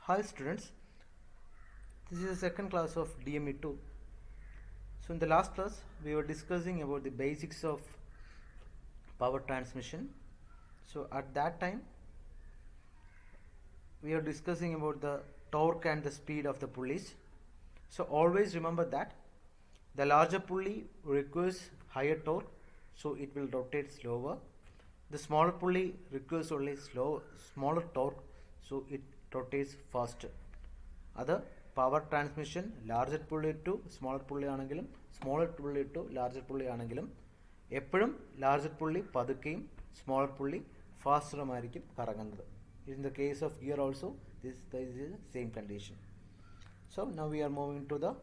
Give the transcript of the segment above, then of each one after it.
Hi students, this is the second class of DME2. So in the last class we were discussing about the basics of power transmission. So at that time we are discussing about the torque and the speed of the pulleys. So always remember that the larger pulley requires higher torque, so it will rotate slower. The smaller pulley requires only smaller torque, so it rotates faster. Other power transmission larger pulley to smaller pulley ആണെങ്കിലും smaller pulley to larger pulley ആണെങ്കിലും എപ്പോഴും larger pulley പതുക്കെയും smaller pulley faster ആയിരിക്കും കറങ്ങുന്നത്. In the case of gear also this is the same condition. So now we are moving to the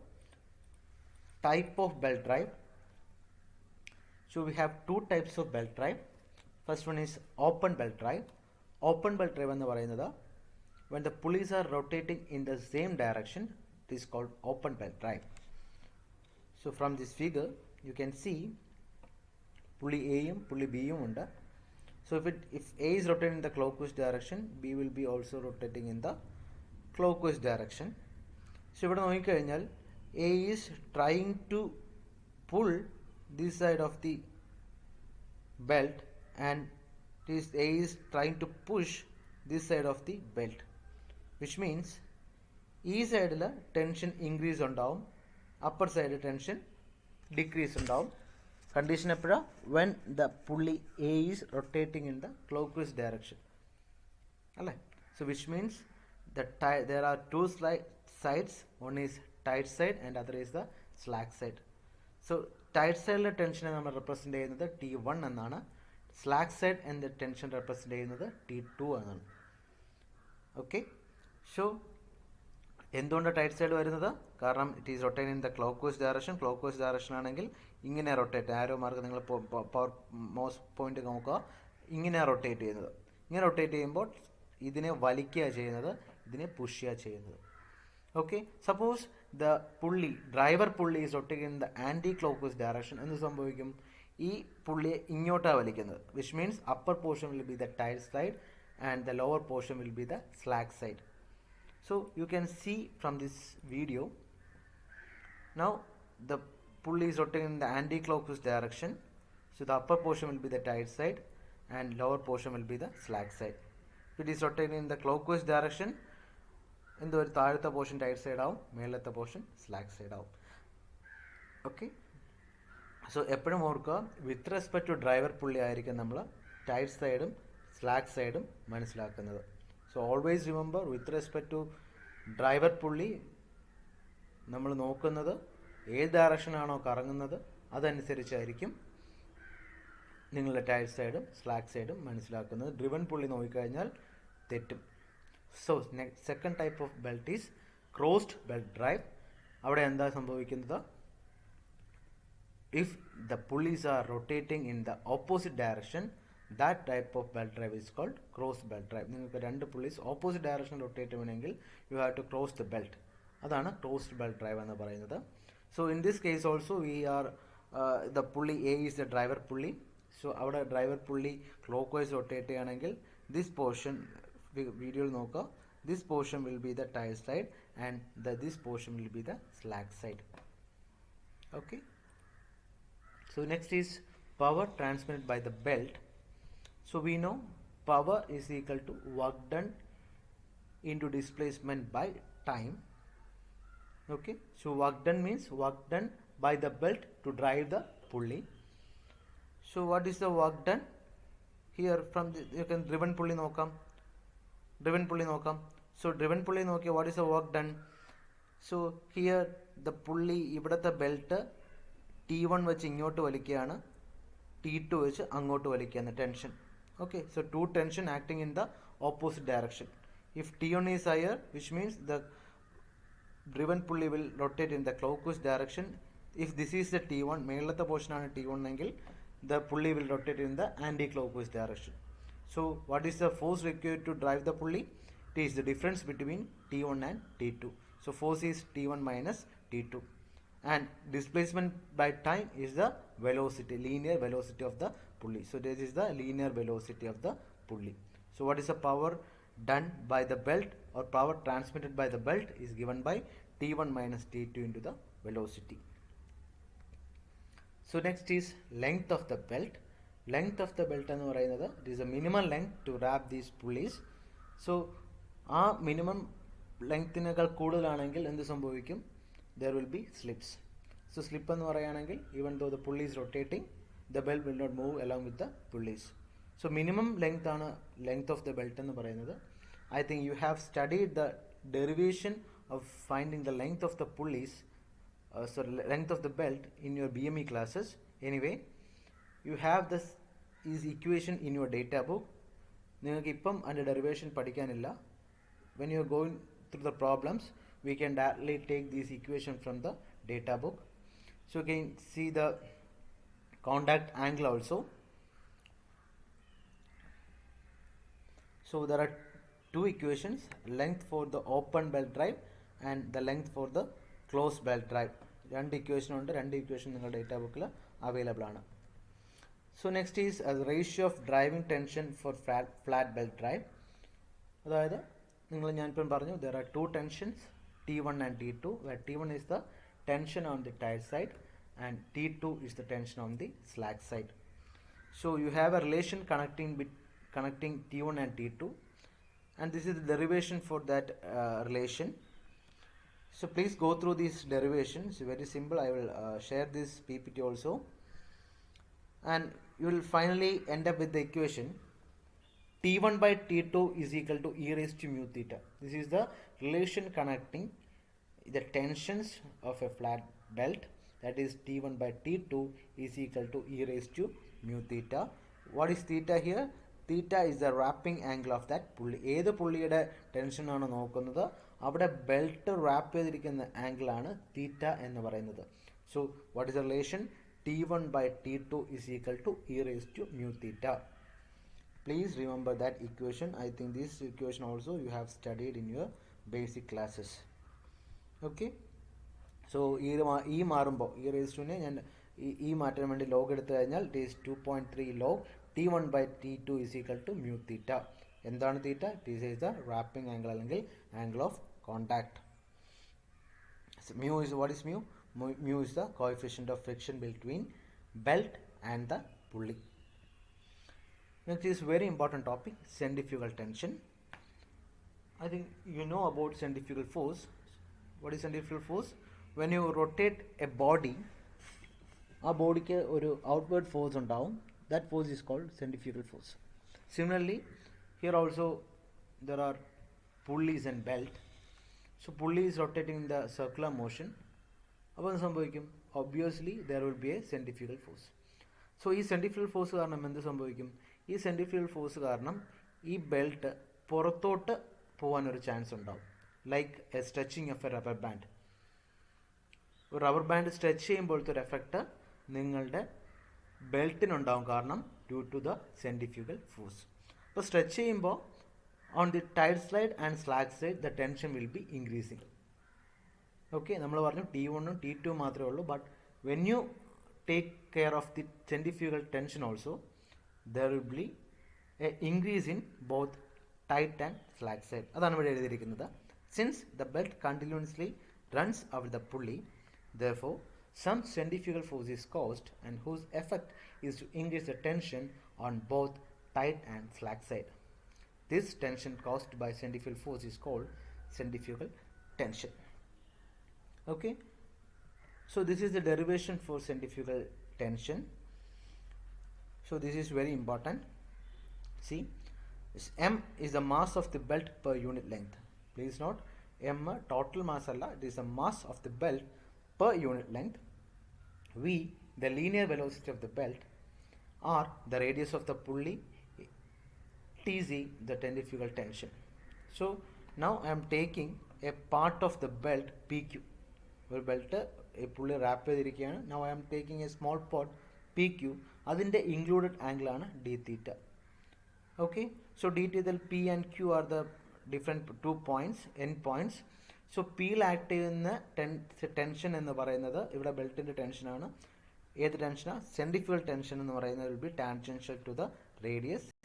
type of belt drive. So we have two types of belt drive. First one is open belt drive. Open belt drive എന്ന് പറയുന്നത് when the pulleys are rotating in the same direction, it is called open belt drive. So from this figure you can see pulley A and pulley B under. So if A is rotating in the clockwise direction, B will be also rotating in the clockwise direction. So ഇവിടെ നോക്കിക്കഴിഞ്ഞാൽ A is trying to pull this side of the belt and A is trying to push this side of the belt, which means ഈ സൈഡിൽ tension increase ഉണ്ടാവും, upper side tension decrease ഉണ്ടാവും. Condition എപ്പോഴാണ്? When the pulley A is rotating in the clock vice direction അല്ലേ. So which means there are two sides, one is tight side and other is the slack side. So tight സൈഡിലെ ടെൻഷനെ നമ്മൾ represent ചെയ്യുന്നത് T1 എന്നാണ്, slack side എന്ന tension represent ചെയ്യുന്നത് T2 എന്നാണ്. Okay, so എന്തുകൊണ്ടാണ് tight side വരുന്നത്? കാരണം it is rotate in the clock vice direction. Clock vice direction ആണെങ്കിൽ ഇങ്ങനെ റൊട്ടേറ്റ്, ആരോ മാർക്ക് നിങ്ങൾ പവർ മൗസ് പോയിന്റ് നോക്കുക, ഇങ്ങനെ റൊട്ടേറ്റ് ചെയ്യുന്നത്. ഇങ്ങനെ റൊട്ടേറ്റ് ചെയ്യുമ്പോൾ ഇതിനെ വലിക്കുക ചെയ്യുന്നത്, ഇതിനെ പുഷ് ചെയ്യുക ചെയ്യുന്നത്. Okay, suppose the pulley driver pulley is rotate in the anti clock vice direction. എന്ത് സംഭവിക്കും? ഈ പുള്ളിയെ ഇങ്ങോട്ടാണ് വലിക്കുന്നത്, which means upper portion will be the tight side and the lower portion will be the slack side. So you can see from this video, now the pulley is rotating in the anti-clockwise direction, so the upper portion will be the tight side and lower portion will be the slack side. If it is rotating in the clockwise direction, in the താഴത്തെ portion tight side ആവും, മേലത്തെ portion slack side ആവും. Okay, so എപ്പോഴും ഓർക്കുക, with respect to driver pulley ആയിരിക്കും നമ്മൾ tight സൈഡും slack സൈഡും മനസ്സിലാക്കുന്നത്. So always remember, with respect to driver pulley നമ്മൾ നോക്കുന്നത് ഏത് ഡയറക്ഷനാണോ കറങ്ങുന്നത് അതനുസരിച്ചായിരിക്കും നിങ്ങളുടെ ടൈറ്റ് സൈഡും സ്ലാക്ക് സൈഡും മനസ്സിലാക്കുന്നത്. ഡ്രിവൻ പുള്ളി നോക്കിക്കഴിഞ്ഞാൽ തെറ്റും. So second type of belt is crossed belt drive. അവിടെ എന്താ സംഭവിക്കുന്നത്? If the pulleys are rotating in the opposite direction, that type of belt drive is called cross belt drive. നിങ്ങൾക്ക് രണ്ട് pulleys opposite direction rotate ചെയ്യണമെങ്കിൽ you have to cross the belt. അതാണ് crossed belt drive എന്ന് പറയുന്നത്. So in this case also we are the pulley A is the driver pulley. So അവിടെ driver pulley clockwise rotate ചെയ്യുകയാണെങ്കിൽ this portion വീഡിയോയിൽ നോക്കുക, this portion will be the tight side and this portion will be the slack side. Okay, so next is power transmitted by the belt. So we know power is equal to work done into displacement by time. Okay, so work done means work done by the belt to drive the pulley. So what is the work done here? From you can driven pulley nokam, so driven pulley nokia, what is the work done? So here the pulley ividathe belt T1 വെച്ച് ഇങ്ങോട്ട് വലിക്കുകയാണ്, T2 വെച്ച് അങ്ങോട്ട് വലിക്കുകയാണ് tension. Okay, so two tension acting in the opposite direction. If T1 is higher, which means the driven pulley will rotate in the clockwise direction. If this is the T1, മേളത്തെ portion ആണ് T1 എങ്കിൽ the pulley will rotate in the anti-clockwise direction. So what is the force required to drive the pulley? It is the difference between T1 and T2. So force is T1 minus T2. And displacement by time is the velocity, linear velocity of the pulley. So this is the linear velocity of the pulley. So what is the power done by the belt or power transmitted by the belt is given by T1 minus T2 into the velocity. So next is length of the belt. Length of the belt എന്ന് പറയുന്നത് it is a minimum length to wrap these pulleys. So ആ minimum ലെങ്ത്തിനേക്കാൾ കൂടുതലാണെങ്കിൽ എന്ത് സംഭവിക്കും? There will be slips. So slip എന്ന് പറയുകയാണെങ്കിൽ even though the pulley is rotating, the belt will not move along with the pulleys. So minimum length ആണ് length of the belt എന്ന് പറയുന്നത്. I think you have studied the derivation of finding the length of the pulleys, length of the belt in your BME classes. Anyway, you have this equation in your data book. നിങ്ങൾക്ക് ഇപ്പം അതിൻ്റെ derivation പഠിക്കാനില്ല. When you are going through the problems, we can directly take this equation from the data book. So you can see the contact angle also. So there are two equations, length for the open belt drive and the length for the closed belt drive. രണ്ട് equation ഉണ്ട്, രണ്ട് equation നിങ്ങളുടെ data ബുക്കിൽ available ആണ്. So next is ratio of driving tension for flat belt drive. അതായത് ഞാനിപ്പം പറഞ്ഞു there are two tensions, T1 and T2, where T1 is the tension on the tire side and T2 is the tension on the slack side. So you have a relation connecting T1 and T2, and this is the derivation for that relation. So please go through these derivations, very simple. I will share this PPT also, and you will finally end up with the equation T1 by T2 is equal to e raised to mu theta. This is the relation connecting the tensions of a flat belt, that is T1 by T2 is equal to e raised to mu theta. What is theta here? Theta is the wrapping angle of that pulley. ഏത് പുള്ളിയുടെ tension ആണ് നോക്കുന്നത്, അവിടെ belt rap ചെയ്തിരിക്കുന്ന angle ആണ് തീറ്റ എന്ന് പറയുന്നത്. So what is the relation? T1 by T2 is equal to e raised to mu theta. Please remember that equation. I think this equation also you have studied in your basic classes. Okay. So ഈ മാറുമ്പോൾ e raised to ഞാൻ ഈ മാറ്റാൻ വേണ്ടി log എടുത്തു കഴിഞ്ഞാൽ it is 2.3 log T1 by T2 is equal to mu theta. എന്താണ് തീറ്റ? This is the wrapping angle അല്ലെങ്കിൽ angle of contact. So mu is, what is mu? Mu is the coefficient of friction between belt and the pulley. Next is very important topic, centrifugal tension. I think you know about centrifugal force. What is centrifugal force? When you rotate a body, ആ ബോഡിക്ക് ഒരു outward force ഉണ്ടാവും. That force is called centrifugal force. Similarly, here also there are pulleys and belt. So pulley is rotating in the circular motion. അപ്പോൾ എന്ത് സംഭവിക്കും? Obviously there will be a centrifugal force. So ഈ centrifugal force കാരണം എന്ത് സംഭവിക്കും? ഈ centrifugal force കാരണം ഈ ബെൽറ്റ് പുറത്തോട്ട് പോകാനൊരു ചാൻസ് ഉണ്ടാവും. Like a stretching of a rubber band. ഒരു റബ്ബർ ബാൻഡ് സ്ട്രെച്ച് ചെയ്യുമ്പോഴത്തെ ഒരു എഫക്റ്റ് നിങ്ങളുടെ ബെൽറ്റിനുണ്ടാവും, കാരണം due to the centrifugal force. അപ്പോൾ സ്ട്രെച്ച് ചെയ്യുമ്പോൾ on the tight side and slack side the tension will be increasing. Okay, നമ്മൾ പറഞ്ഞു T1 T2 മാത്രമേ ഉള്ളൂ. But when you take care of the centrifugal tension also there will be a increase in both tight and slack side. അതാണ് ഇവിടെ എഴുതിയിരിക്കുന്നത്. Since the belt continuously runs over the pulley, therefore some centrifugal force is caused and whose effect is to increase the tension on both tight and slack side. This tension caused by centrifugal force is called centrifugal tension. Okay, so this is the derivation for centrifugal tension. So this is very important. See, M is the mass of the belt per unit length. Please note, M total mass alla, it is the mass of the belt per unit length. V, the linear velocity of the belt. R, the radius of the pulley. Tz, the centrifugal tension. So now I am taking a part of the belt PQ. ഒരു belt പുള്ളി rap ചെയ്തിരിക്കുകയാണ്. Now I am taking a small part PQ. അതിൻ്റെ included ആംഗിളാണ് d theta. Okay, so d തീറ്റയിൽ P and Q are the different 2 points, end points. സോ പിയിൽ act ചെയ്യുന്ന tension എന്ന് പറയുന്നത് ഇവിടെ ബെൽറ്റിൻ്റെ ടെൻഷനാണ്. ഏത് ടെൻഷനാണ്? സെൻട്രിഫ്യൂഗൽ ടെൻഷൻ എന്ന് പറയുന്നത് will be tangential to the radius.